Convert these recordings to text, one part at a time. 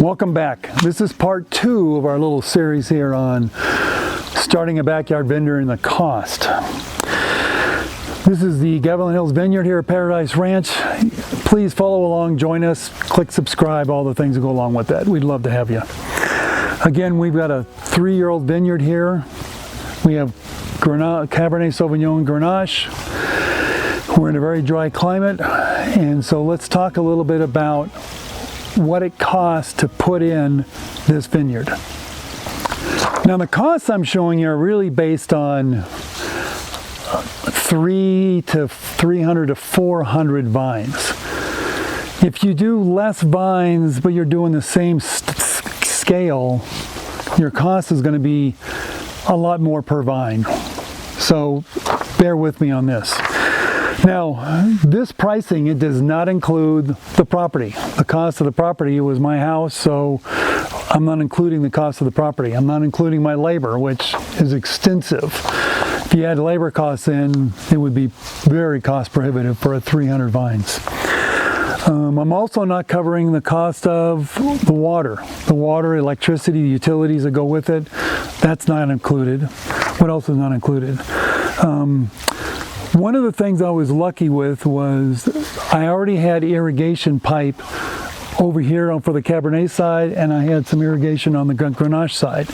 Welcome back. This is part 2 of our little series here on starting a backyard vineyard and the cost. This is the Gavilan Hills Vineyard here at Paradise Ranch. Please follow along, join us, click subscribe, all the things that go along with that. We'd love to have you. Again, we've got a 3-year-old vineyard here. We have Cabernet Sauvignon Grenache. We're in a very dry climate, and so let's talk a little bit about what it costs to put in this vineyard. Now the costs I'm showing you are really based on 300 to 400 vines. If you do less vines but you're doing the same scale, your cost is going to be a lot more per vine. So bear with me on this. Now, this pricing, it does not include the property. The cost of the property was my house, so I'm not including the cost of the property. I'm not including my labor, which is extensive. If you add labor costs in, it would be very cost prohibitive for 300 vines. I'm also not covering the cost of the water, electricity, the utilities that go with it. That's not included. What else is not included? One of the things I was lucky with was I already had irrigation pipe over here for the Cabernet side, and I had some irrigation on the Grenache side.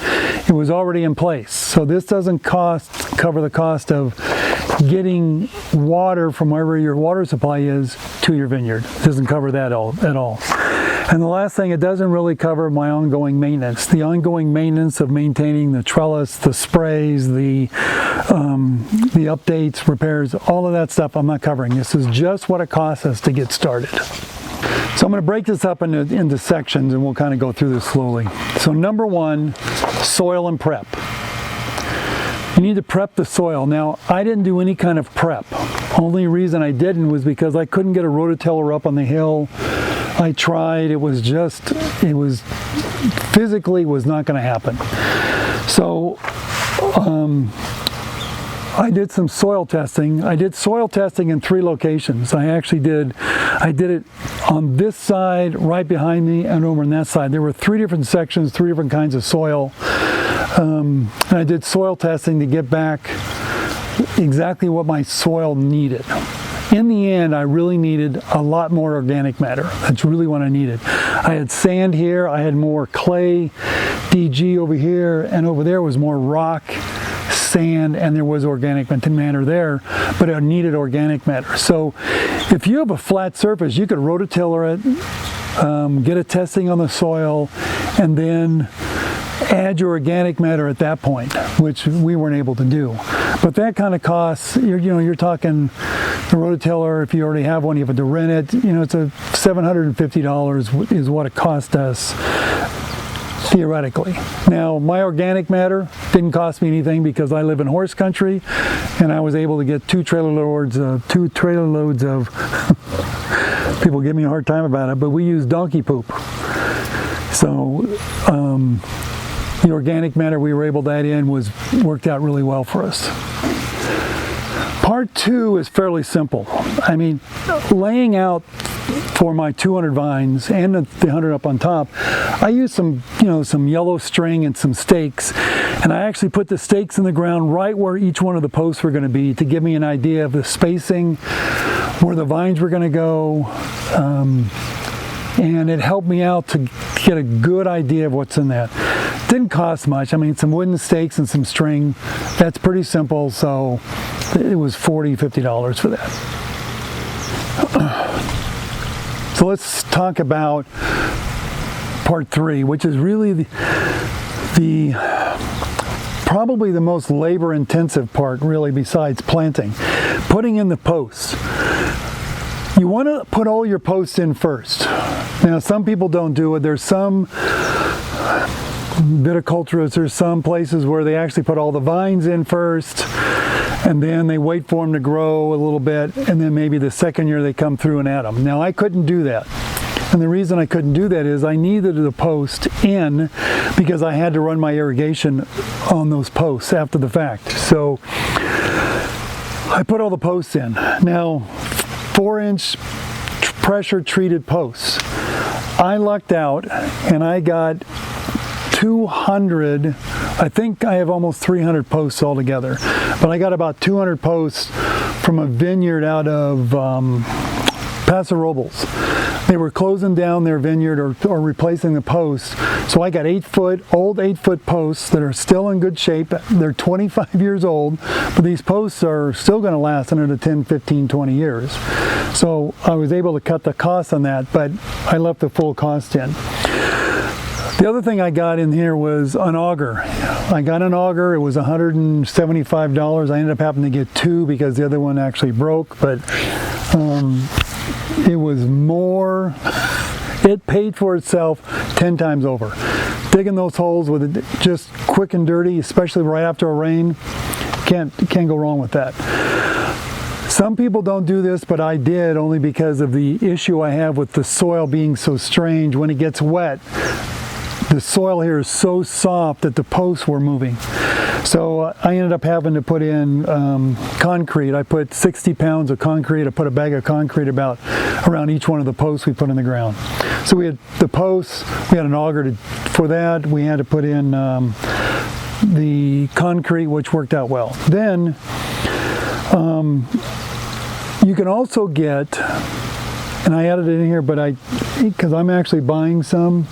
It was already in place. So this doesn't cover the cost of getting water from wherever your water supply is to your vineyard. It doesn't cover that at all. And the last thing, it doesn't really cover my ongoing maintenance. The ongoing maintenance of maintaining the trellis, the sprays, the updates, repairs, all of that stuff I'm not covering. This is just what it costs us to get started. So I'm going to break this up into sections, and we'll kind of go through this slowly. So number 1, soil and prep. You need to prep the soil. Now, I didn't do any kind of prep. Only reason I didn't was because I couldn't get a rototiller up on the hill. I tried, it physically was not going to happen. So I did some soil testing. I did soil testing in 3 locations. I did it on this side, right behind me, and over on that side. There were 3 different sections, 3 different kinds of soil. And I did soil testing to get back exactly what my soil needed. In the end, I really needed a lot more organic matter. That's really what I needed. I had sand here, I had more clay, DG over here, and over there was more rock, sand, and there was organic matter there, but I needed organic matter. So if you have a flat surface, you could rototiller it, get a testing on the soil, and then add your organic matter at that point, which we weren't able to do. But that kind of costs, you're talking the rototiller, if you already have one, you have to rent it, it's a $750 is what it cost us theoretically. Now, my organic matter didn't cost me anything because I live in horse country, and I was able to get 2 trailer loads of people give me a hard time about it, but we use donkey poop. So the organic matter we were able to add in worked out really well for us. Part 2 is fairly simple. I mean, laying out for my 200 vines and the 100 up on top, I used some yellow string and some stakes, and I actually put the stakes in the ground right where each one of the posts were going to be to give me an idea of the spacing, where the vines were going to go, and it helped me out to get a good idea of what's in that. Didn't cost much. I mean, some wooden stakes and some string, that's pretty simple, so it was $40, $50 for that. So let's talk about part 3, which is really probably the most labor intensive part, really, besides planting. Putting in the posts. You want to put all your posts in first. Now, some people don't do it. There's some viticulturists, there's some places where they actually put all the vines in first, and then they wait for them to grow a little bit, and then maybe the second year they come through and add them. Now, I couldn't do that. And the reason I couldn't do that is I needed the post in because I had to run my irrigation on those posts after the fact. So I put all the posts in. Now, 4-inch pressure treated posts. I lucked out and I got 200, I think I have almost 300 posts altogether, but I got about 200 posts from a vineyard out of Paso Robles. They were closing down their vineyard or replacing the posts. So I got old 8-foot posts that are still in good shape. They're 25 years old, but these posts are still going to last another 10, 15, 20 years. So I was able to cut the cost on that, but I left the full cost in. The other thing I got in here was an auger. I got an auger, it was $175. I ended up having to get two because the other one actually broke, but it was more, it paid for itself 10 times over. Digging those holes with it just quick and dirty, especially right after a rain, can't go wrong with that. Some people don't do this, but I did, only because of the issue I have with the soil being so strange. When it gets wet, the soil here is so soft that the posts were moving. So I ended up having to put in concrete. I put 60 pounds of concrete. I put a bag of concrete around each one of the posts we put in the ground. So we had the posts, we had an auger for that. We had to put in the concrete, which worked out well. Then you can also get, and I added it in here, but because I'm actually buying some,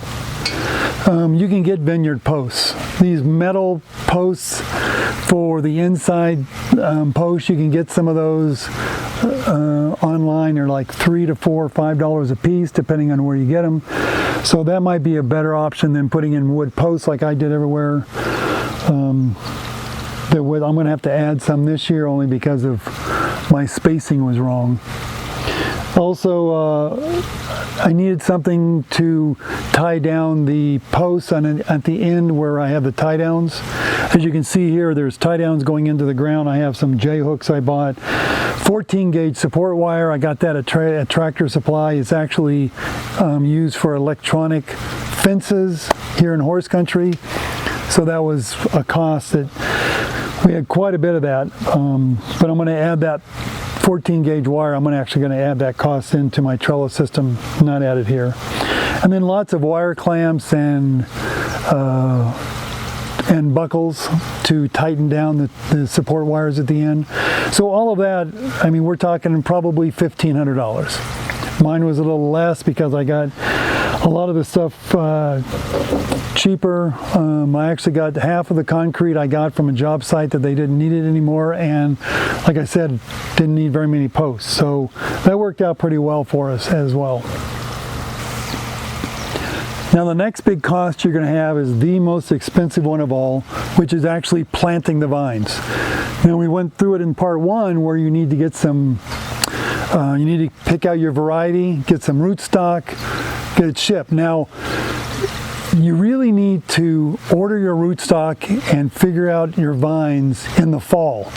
you can get vineyard posts. These metal posts for the inside posts, you can get some of those online. They're like $3 to $4 or $5 a piece, depending on where you get them. So that might be a better option than putting in wood posts like I did everywhere. I'm going to have to add some this year only because of my spacing was wrong. Also, I needed something to tie down the posts at the end where I have the tie downs. As you can see here, there's tie downs going into the ground. I have some J hooks I bought. 14 gauge support wire. I got that at Tractor Supply. It's actually used for electronic fences here in horse country. So that was a cost that we had quite a bit of that. But I'm going to add that 14 gauge wire. I'm actually going to add that cost into my Trellis system, not add it here. And then lots of wire clamps and buckles to tighten down the support wires at the end. So all of that, I mean, we're talking probably $1,500. Mine was a little less because I got a lot of the stuff cheaper. I actually got half of the concrete I got from a job site that they didn't need it anymore, and like I said, didn't need very many posts. So that worked out pretty well for us as well. Now the next big cost you're going to have is the most expensive one of all, which is actually planting the vines. Now we went through it in part one where you need to get some, you need to pick out your variety, get some rootstock, get it shipped. Now you really need to order your rootstock and figure out your vines in the fall.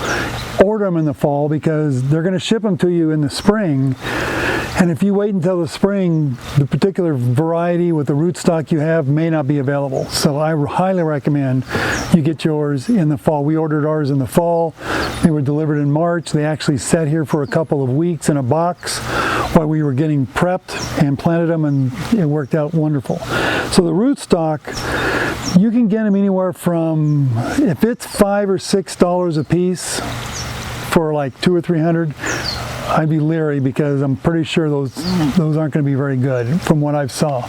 Order them in the fall because they're going to ship them to you in the spring. And if you wait until the spring, the particular variety with the rootstock you have may not be available. So I highly recommend you get yours in the fall. We ordered ours in the fall. They were delivered in March. They actually sat here for a couple of weeks in a box while we were getting prepped and planted them, and it worked out wonderful. So the rootstock, you can get them anywhere from, if it's $5 or $6 a piece for like 200 or 300, I'd be leery because I'm pretty sure those aren't going to be very good from what I've saw.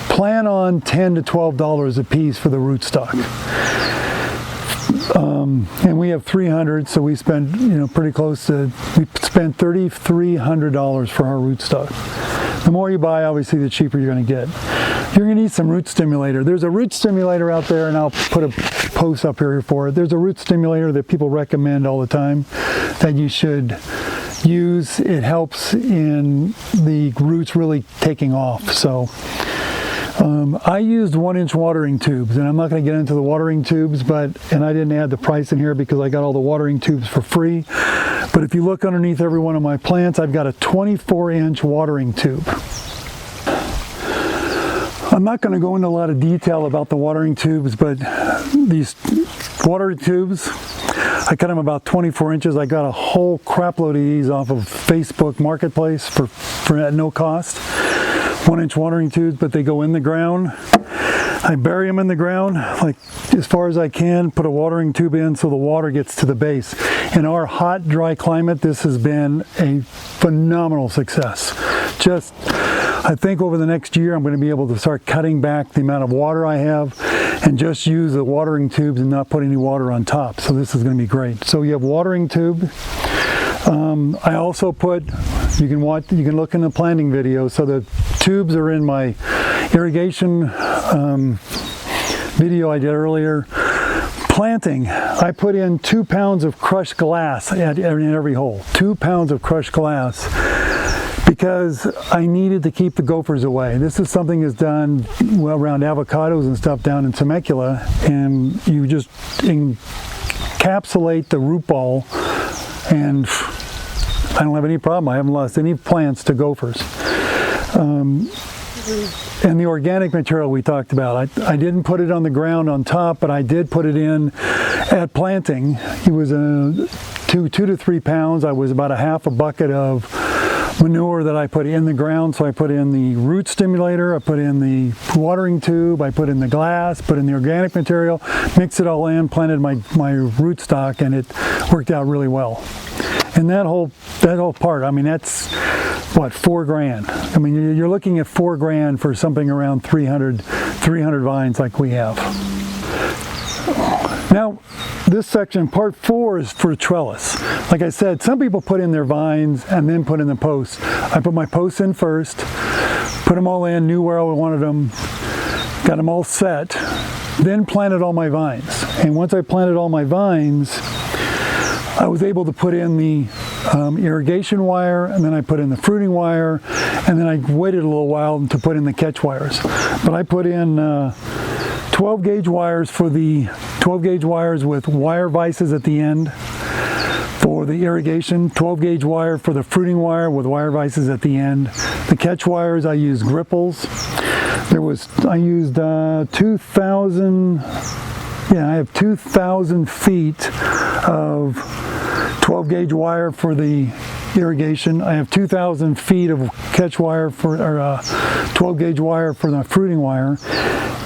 Plan on $10 to $12 a piece for the rootstock. And we have 300, so we spent, pretty close to, we spent $3,300 for our rootstock. The more you buy, obviously, the cheaper you're going to get. You're going to need some root stimulator. There's a root stimulator out there, and I'll put a post up here for it. There's a root stimulator that people recommend all the time that you should use. It helps in the roots really taking off. So I used 1-inch watering tubes, and I'm not going to get into the watering tubes, and I didn't add the price in here because I got all the watering tubes for free. But if you look underneath every one of my plants, I've got a 24-inch watering tube. I'm not going to go into a lot of detail about the watering tubes, but these watering tubes, I cut them about 24 inches. I got a whole crap load of these off of Facebook Marketplace for at no cost. 1-inch watering tubes, but they go in the ground. I bury them in the ground like as far as I can, put a watering tube in so the water gets to the base. In our hot, dry climate, this has been a phenomenal success. Just, I think over the next year I'm going to be able to start cutting back the amount of water I have and just use the watering tubes and not put any water on top. So this is going to be great. So you have watering tube. I also put, you can look in the planting video, so the tubes are in my irrigation video I did earlier. Planting, I put in 2 pounds of crushed glass in every hole. 2 pounds of crushed glass, because I needed to keep the gophers away. This is something that's done around avocados and stuff down in Temecula, and you just encapsulate the root ball, and I don't have any problem. I haven't lost any plants to gophers. And the organic material we talked about, I didn't put it on the ground on top, but I did put it in at planting. It was 2 to 3 pounds. I was about a half a bucket of manure that I put in the ground. So I put in the root stimulator, I put in the watering tube, I put in the glass, put in the organic material, mixed it all in, planted my rootstock, and it worked out really well. And that whole part, I mean, that's what, $4,000. I mean, you're looking at $4,000 for something around 300 vines like we have. Now, this section, part 4, is for trellis. Like I said, some people put in their vines and then put in the posts. I put my posts in first, put them all in, knew where I wanted them, got them all set, then planted all my vines. And once I planted all my vines, I was able to put in the irrigation wire, and then I put in the fruiting wire, and then I waited a little while to put in the catch wires. But I put in 12 gauge wires for the 12 gauge wires with wire vices at the end for the irrigation, 12 gauge wire for the fruiting wire with wire vices at the end. The catch wires, I used gripples. I used 2,000, I have 2,000 feet of 12 gauge wire for the irrigation. I have 2,000 feet of catch wire for, 12 gauge wire for the fruiting wire.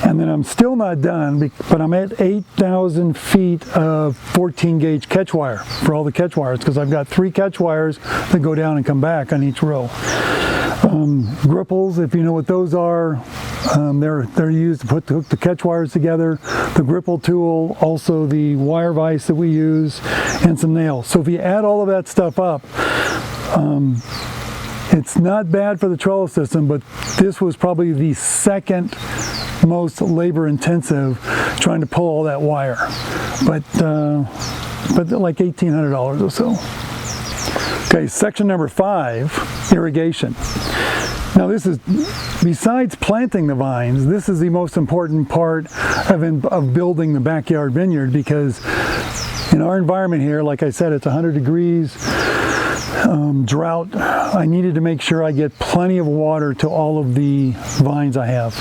And then I'm still not done, but I'm at 8,000 feet of 14 gauge catch wire for all the catch wires, because I've got 3 catch wires that go down and come back on each row. Gripples, if you know what those are, they're used to hook the catch wires together. The gripple tool, also the wire vise that we use, and some nails. So if you add all of that stuff up, it's not bad for the trellis system, but this was probably the second most labor intensive, trying to pull all that wire. But like $1,800 or so. Okay, section number 5, irrigation. Now this is, besides planting the vines, this is the most important part of building the backyard vineyard, because in our environment here, like I said, it's 100 degrees, drought. I needed to make sure I get plenty of water to all of the vines I have.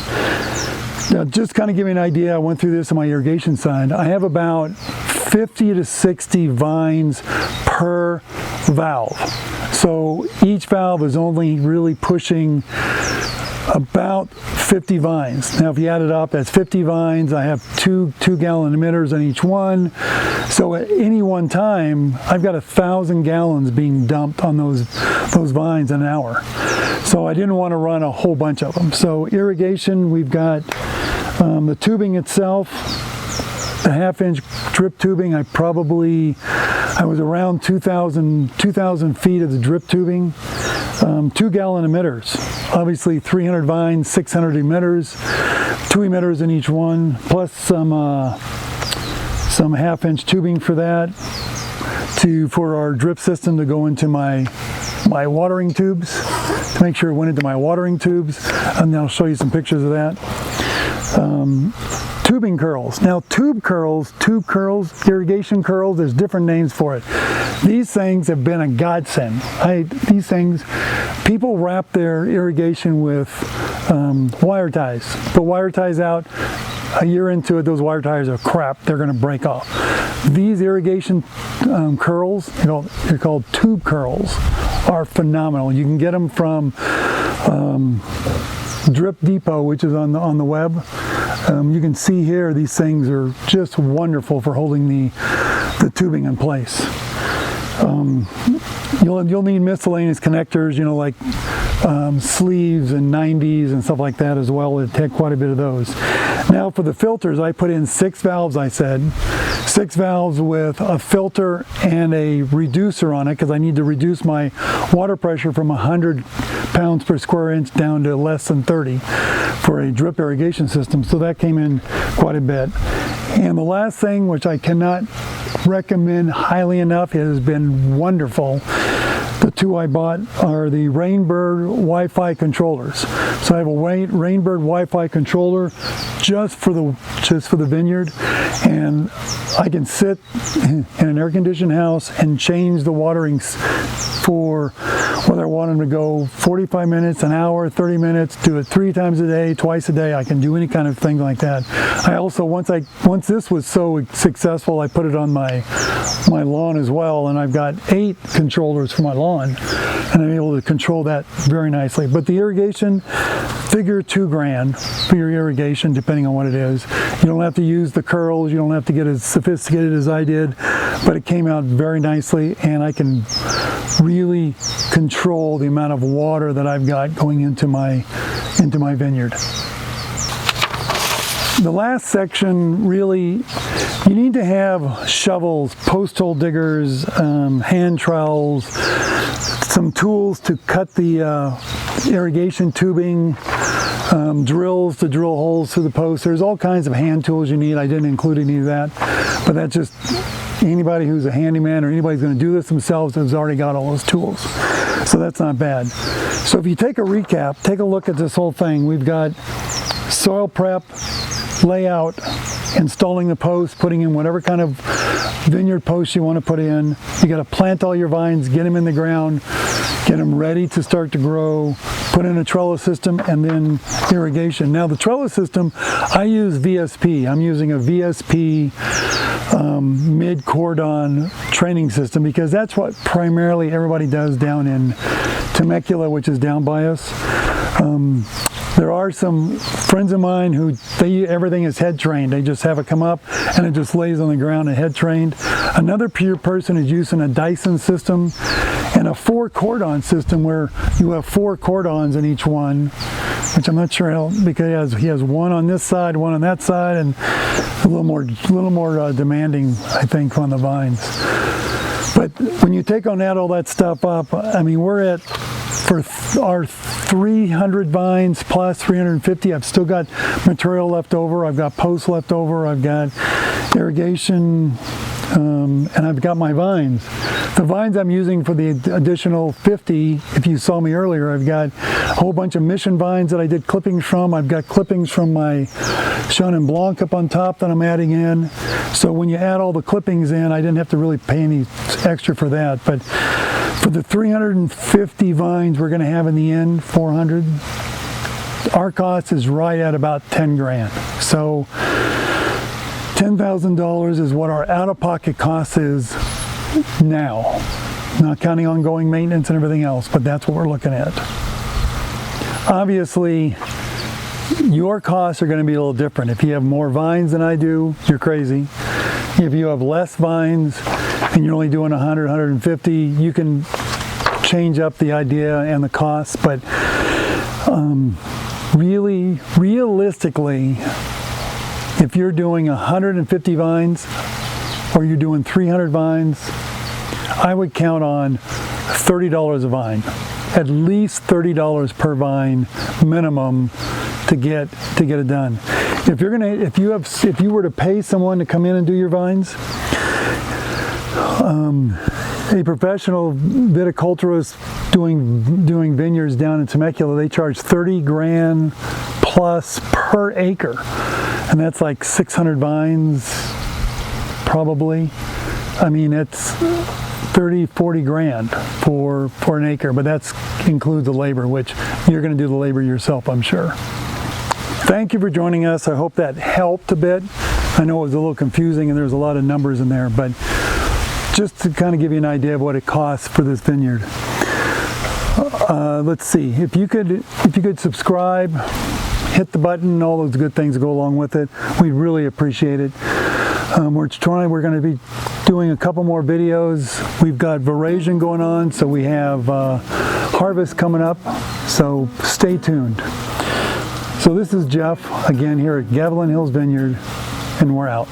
Now, just kind of give you an idea, I went through this on my irrigation side. I have about 50 to 60 vines per valve. So each valve is only really pushing about 50 vines. Now if you add it up, that's 50 vines. I have 2 gallon emitters on each one. So at any one time, I've got 1,000 gallons being dumped on those vines in an hour. So I didn't want to run a whole bunch of them. So irrigation, we've got the tubing itself, the 1/2-inch drip tubing. I was around 2,000 feet of the drip tubing. 2 gallon emitters, obviously 300 vines, 600 emitters, 2 emitters in each one, plus some 1/2-inch tubing for that, for our drip system to go into my watering tubes, to make sure it went into my watering tubes, and I'll show you some pictures of that. Tubing curls. Now tube curls, irrigation curls, there's different names for it. These things have been a godsend. These things, people wrap their irrigation with wire ties. Put wire ties out, a year into it, those wire ties are crap, they're going to break off. These irrigation curls, they're called tube curls, are phenomenal. You can get them from Drip Depot, which is on the web. You can see here these things are just wonderful for holding the tubing in place. You'll need miscellaneous connectors, you know, like sleeves and 90s and stuff like that as well. It'd take quite a bit of those. Now for the filters, I put in 6 valves, I said. 6 valves with a filter and a reducer on it because I need to reduce my water pressure from 100 pounds per square inch down to less than 30 for a drip irrigation system. So that came in quite a bit. And the last thing, which I cannot recommend highly enough, it has been wonderful. The 2 I bought are the Rainbird Wi-Fi controllers. So I have a Rainbird Wi-Fi controller just for the vineyard, and I can sit in an air-conditioned house and change the waterings for whether I want them to go 45 minutes, an hour, 30 minutes, do it 3 times a day, twice a day. I can do any kind of thing like that. I also, once this was so successful, I put it on my lawn as well, and I've got 8 controllers for my lawn, and I'm able to control that very nicely. But the irrigation, figure $2,000 for your irrigation, depending on what it is. You don't have to use the curls, you don't have to get as sophisticated as I did, but it came out very nicely, and I can really control the amount of water that I've got going into my vineyard. The last section, really, you need to have shovels, post hole diggers, hand trowels, some tools to cut the irrigation tubing, drills to drill holes through the post. There's all kinds of hand tools you need. I didn't include any of that, but that's just anybody who's a handyman or anybody's going to do this themselves has already got all those tools. So that's not bad. So if you take a recap, take a look at this whole thing. We've got soil prep, layout, installing the post, putting in whatever kind of vineyard post you want to put in. You got to plant all your vines, get them in the ground, get them ready to start to grow, put in a trellis system, and then irrigation. Now the trellis system, I use VSP. I'm using a VSP mid-cordon training system because that's what primarily everybody does down in Temecula, which is down by us. There are some friends of mine who everything is head trained. They just have it come up and it just lays on the ground and head trained. Another person is using a Dyson system and a 4 cordon system where you have 4 cordons in each one, which I'm not sure how, because he has one on this side, one on that side, and a little more demanding, I think, on the vines. But when you take all that stuff up, I mean, we're at, for our 300 vines plus 350, I've still got material left over, I've got posts left over, I've got irrigation, and I've got my vines. The vines I'm using for the additional 50, if you saw me earlier, I've got a whole bunch of mission vines that I did clippings from. I've got clippings from my Chenin Blanc up on top that I'm adding in. So when you add all the clippings in, I didn't have to really pay any extra for that. But for the 350 vines we're going to have in the end, 400, our cost is right at about 10 grand. So $10,000 is what our out-of-pocket cost is now, not counting ongoing maintenance and everything else, but that's what we're looking at. Obviously, your costs are going to be a little different. If you have more vines than I do, you're crazy. If you have less vines and you're only doing 100, 150, you can change up the idea and the costs, but really, realistically, if you're doing 150 vines or you're doing 300 vines, I would count on $30 a vine, at least $30 per vine minimum to get it done. If you were to pay someone to come in and do your vines, a professional viticulturist doing vineyards down in Temecula, they charge 30 grand plus per acre, and that's like 600 vines probably. I mean, it's 30, 40 grand for an acre, but that includes the labor, which you're going to do the labor yourself, I'm sure. Thank you for joining us. I hope that helped a bit. I know it was a little confusing and there's a lot of numbers in there, but just to kind of give you an idea of what it costs for this vineyard. let's see, if you could subscribe, hit the button, all those good things that go along with it, we'd really appreciate it. We're going to be doing a couple more videos. We've got veraison going on, so we have harvest coming up, so stay tuned. So this is Jeff, again here at Gavilan Hills Vineyard, and we're out.